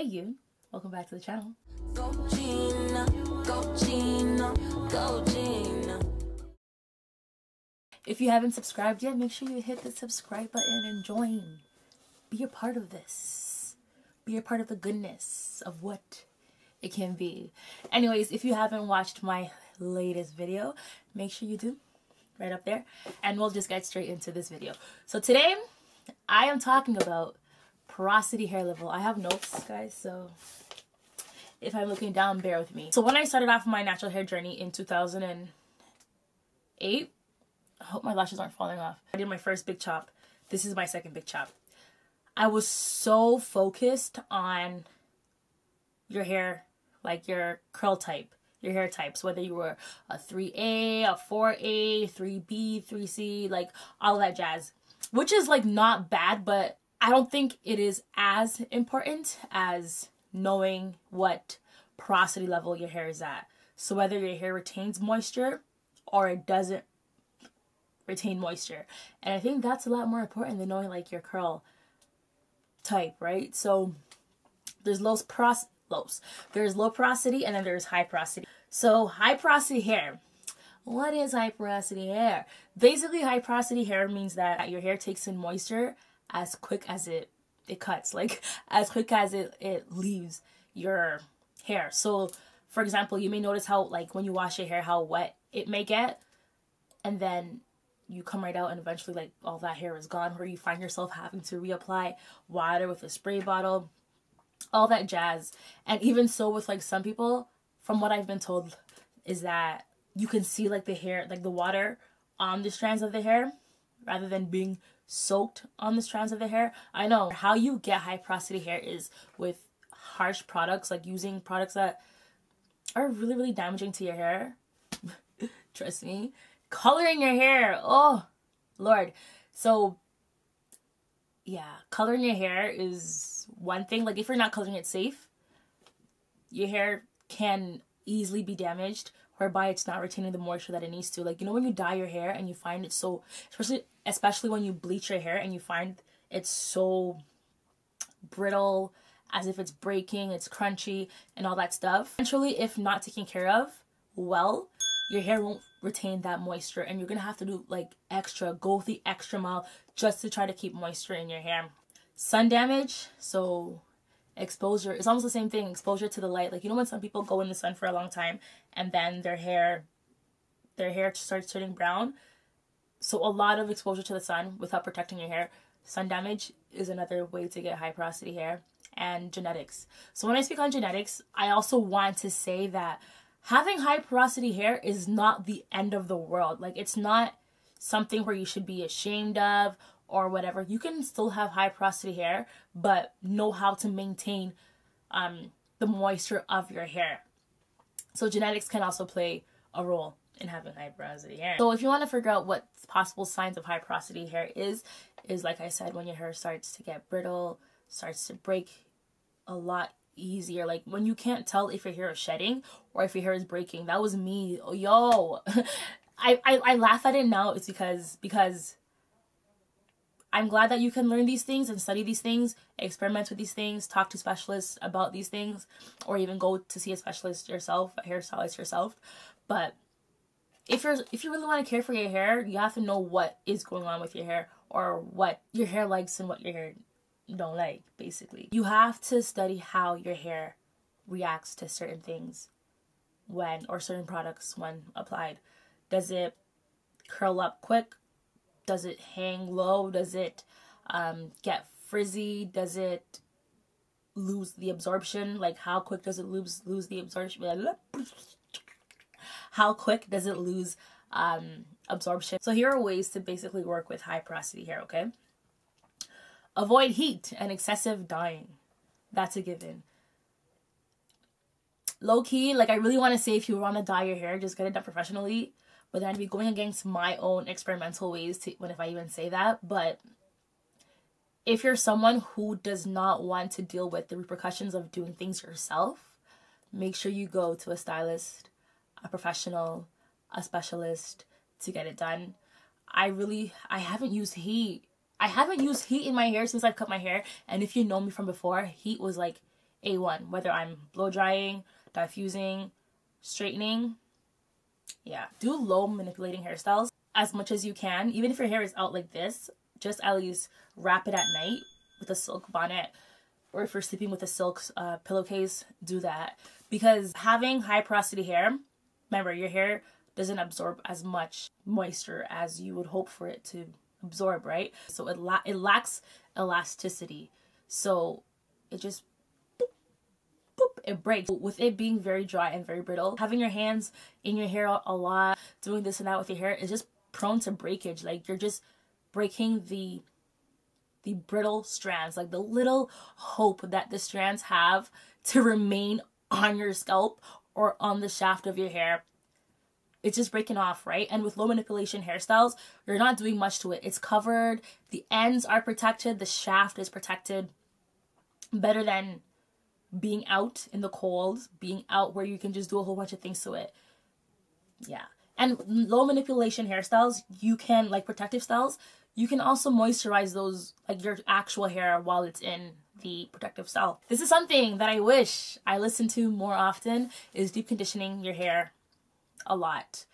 Hey you, welcome back to the channel. Go Gina, go Gina, go Gina. If you haven't subscribed yet, make sure you hit the subscribe button and join. Be a part of this. Be a part of the goodness of what it can be. Anyways, if you haven't watched my latest video, make sure you do, right up there. And we'll just get straight into this video. So today, I am talking about porosity hair level. I have notes, guys, so if I'm looking down, bear with me. So when I started off my natural hair journey in 2008, I hope my lashes aren't falling off. I did my first big chop. This is my second big chop. I was so focused on your hair, like your curl type, your hair types, whether you were a 3A, a 4A, 3B, 3C, like all that jazz, which is like not bad, but I don't think it is as important as knowing what porosity level your hair is at. So whether your hair retains moisture or it doesn't retain moisture. And I think that's a lot more important than knowing like your curl type, right? So there's low porosity and then there's high porosity. So high porosity hair. What is high porosity hair? Basically, high porosity hair means that your hair takes in moisture as quick as it cuts, like as quick as it leaves your hair. So for example, you may notice how like when you wash your hair, how wet it may get, and then you come right out and eventually like all that hair is gone, where you find yourself having to reapply water with a spray bottle, all that jazz. And even so with like some people, from what I've been told, is that you can see like the hair, like the water on the strands of the hair rather than being soaked on the strands of the hair. I know how you get high porosity hair is with harsh products, like using products that are really, really damaging to your hair. Trust me. Coloring your hair. Oh, Lord. So, yeah, coloring your hair is one thing. Like if you're not coloring it safe, your hair can easily be damaged, whereby it's not retaining the moisture that it needs to. Like, you know, when you dye your hair and you find it so, especially when you bleach your hair and you find it's so brittle, as if it's breaking, it's crunchy and all that stuff. Eventually, if not taken care of well, your hair won't retain that moisture and you're gonna have to do like go the extra mile just to try to keep moisture in your hair. Sun damage, so exposure, it's almost the same thing. Exposure to the light. Like, you know when some people go in the sun for a long time and then their hair starts turning brown? So a lot of exposure to the sun without protecting your hair. Sun damage is another way to get high porosity hair. And genetics. So when I speak on genetics, I also want to say that having high porosity hair is not the end of the world. Like, it's not something where you should be ashamed of or whatever. You can still have high porosity hair, but know how to maintain the moisture of your hair. So genetics can also play a role in having high porosity hair. So if you want to figure out what possible signs of high porosity hair is like I said, when your hair starts to get brittle, starts to break a lot easier. Like when you can't tell if your hair is shedding or if your hair is breaking. That was me. Oh, yo. I laugh at it now. It's because I'm glad that you can learn these things and study these things, experiment with these things, talk to specialists about these things, or even go to see a specialist yourself, a hairstylist yourself. But if you really want to care for your hair, you have to know what is going on with your hair, or what your hair likes and what your hair don't like, basically. You have to study how your hair reacts to certain things or certain products when applied. Does it curl up quick? Does it hang low? Does it get frizzy? Does it lose the absorption? Like, how quick does it lose the absorption? How quick does it lose absorption? So here are ways to basically work with high porosity hair, okay? Avoid heat and excessive dyeing. That's a given. Low key, like, I really want to say if you want to dye your hair, just get it done professionally. But then I'd be going against my own experimental ways if I even say that. But if you're someone who does not want to deal with the repercussions of doing things yourself, make sure you go to a stylist, a professional, a specialist to get it done. I haven't used heat. I haven't used heat in my hair since I've cut my hair. And if you know me from before, heat was like A1. Whether I'm blow drying, diffusing, straightening. Yeah. Do low manipulating hairstyles as much as you can. Even if your hair is out like this, just at least wrap it at night with a silk bonnet. Or if you're sleeping with a silk pillowcase, do that. Because having high porosity hair, remember, your hair doesn't absorb as much moisture as you would hope for it to absorb, right? So it lacks elasticity. So it just boop, boop, it breaks. With it being very dry and very brittle, having your hands in your hair a lot, doing this and that with your hair is just prone to breakage. Like, you're just breaking the brittle strands, like the little hope that the strands have to remain on your scalp or on the shaft of your hair. It's just breaking off, right? And with low manipulation hairstyles, you're not doing much to it. It's covered, the ends are protected, the shaft is protected. Better than being out in the cold, being out where you can just do a whole bunch of things to it. Yeah. And low manipulation hairstyles, you can, like protective styles, you can also moisturize those, like your actual hair while it's in the protective style. This is something that I wish I listened to more often, is deep conditioning your hair a lot.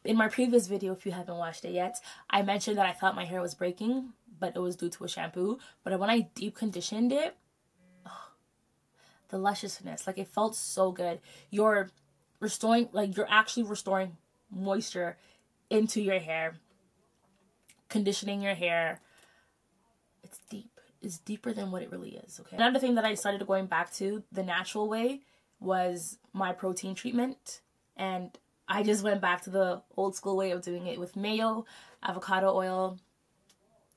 In my previous video, if you haven't watched it yet, I mentioned that I thought my hair was breaking, but it was due to a shampoo. But when I deep conditioned it, oh, the lusciousness, like it felt so good. You're restoring, like you're actually restoring moisture into your hair, conditioning your hair. It's deep. It's deeper than what it really is, okay? Another thing that I started going back to the natural way was my protein treatment. And I just went back to the old school way of doing it with mayo, avocado oil.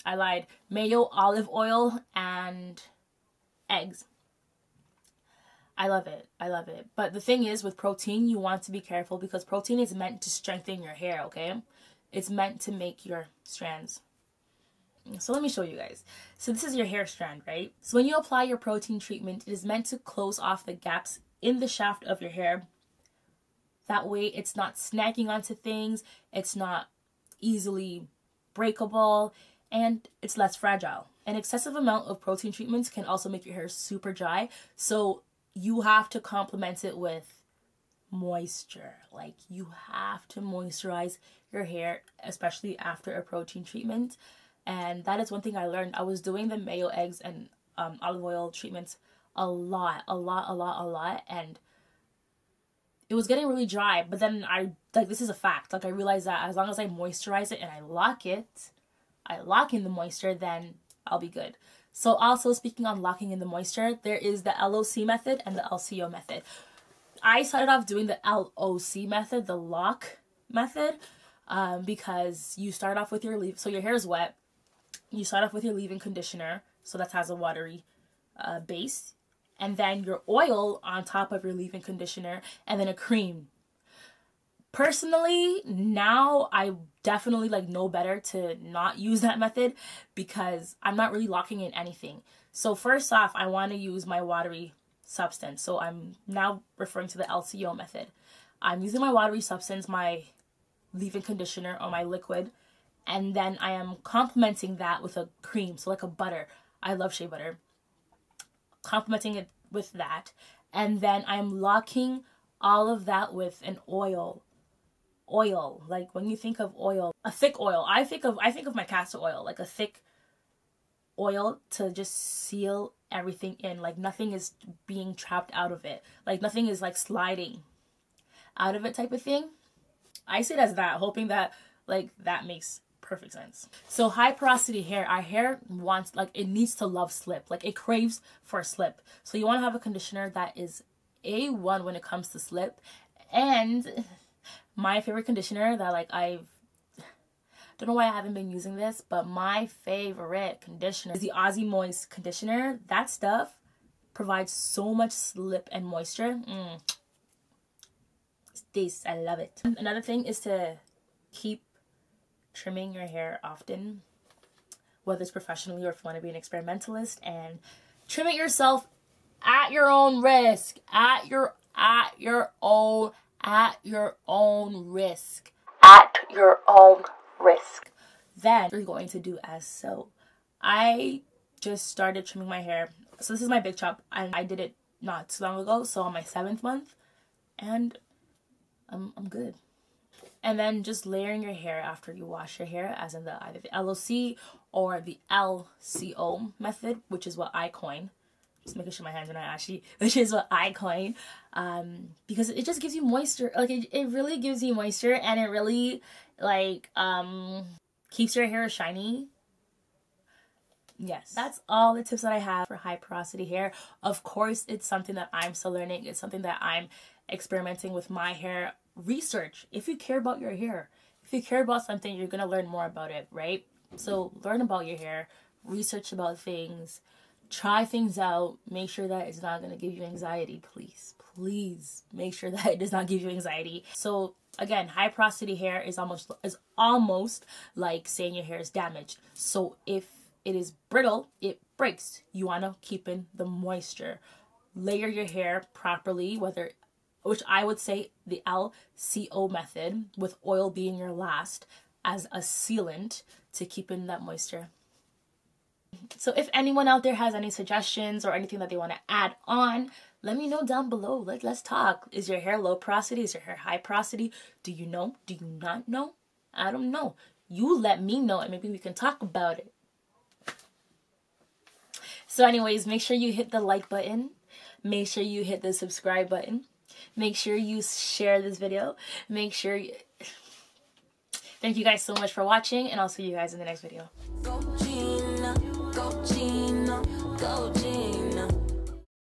I lied. Mayo, olive oil, and eggs. I love it. I love it. But the thing is, with protein, you want to be careful because protein is meant to strengthen your hair, okay? It's meant to make your strands. So let me show you guys. So this is your hair strand, right? So when you apply your protein treatment, it is meant to close off the gaps in the shaft of your hair. That way it's not snagging onto things, it's not easily breakable, and it's less fragile. An excessive amount of protein treatments can also make your hair super dry. So you have to complement it with moisture. Like, you have to moisturize your hair, especially after a protein treatment. And that is one thing I learned. I was doing the mayo, eggs, and olive oil treatments a lot. And it was getting really dry. But then this is a fact. Like, I realized that as long as I moisturize it and I lock in the moisture, then I'll be good. So also, speaking on locking in the moisture, there is the LOC method and the LCO method. I started off doing the LOC method, the lock method, because you start off with your leave. So your hair is wet. You start off with your leave-in conditioner, so that has a watery base, and then your oil on top of your leave-in conditioner, and then a cream. Personally, now I definitely know better to not use that method because I'm not really locking in anything. So first off, I want to use my watery substance. So I'm now referring to the LCO method. I'm using my watery substance, my leave-in conditioner or my liquid, and then I am complementing that with a cream, so like a butter. I love shea butter. Complementing it with that, and then I'm locking all of that with an oil. Oil, like when you think of oil, a thick oil. I think of my castor oil, like a thick oil to just seal everything in. Like nothing is being trapped out of it. Like nothing is like sliding out of it type of thing. I see it as that, hoping that that makes perfect sense. So high porosity hair, our hair wants, it needs to love slip. Like it craves for slip. So you want to have a conditioner that is A1 when it comes to slip. And my favorite conditioner that I don't know why I haven't been using this, but my favorite conditioner is the Aussie Moist conditioner. That stuff provides so much slip and moisture. This, I love it. Another thing is to keep trimming your hair often, whether it's professionally or if you want to be an experimentalist, and trim it yourself at your own risk, at your own risk. Then you're going to do as so. I just started trimming my hair. So this is my big chop, and I did it not too long ago, so on my 7th month, and I'm good. And then just layering your hair after you wash your hair, as in either the LOC or the LCO method, which is what I coin. Just making sure my hands are not ashy, which is what I coin, because it just gives you moisture. Like it really gives you moisture, and it really like keeps your hair shiny. Yes, that's all the tips that I have for high porosity hair. Of course, it's something that I'm still learning. It's something that I'm experimenting with my hair. Research. If you care about your hair, if you care about something, you're gonna learn more about it, right? So learn about your hair, research about things, try things out, make sure that it's not gonna give you anxiety. Please make sure that it does not give you anxiety. So again, high porosity hair is almost like saying your hair is damaged. So if it is brittle, it breaks. You want to keep in the moisture. Layer your hair properly, which I would say the LCO method, with oil being your last, as a sealant to keep in that moisture. So if anyone out there has any suggestions or anything that they want to add on, let me know down below. Let's talk. Is your hair low porosity? Is your hair high porosity? Do you know? Do you not know? I don't know. You let me know, and maybe we can talk about it. So anyways, make sure you hit the like button. Make sure you hit the subscribe button. Make sure you share this video. Make sure you... Thank you guys so much for watching, and I'll see you guys in the next video. Go Gina, go Gina, go Gina.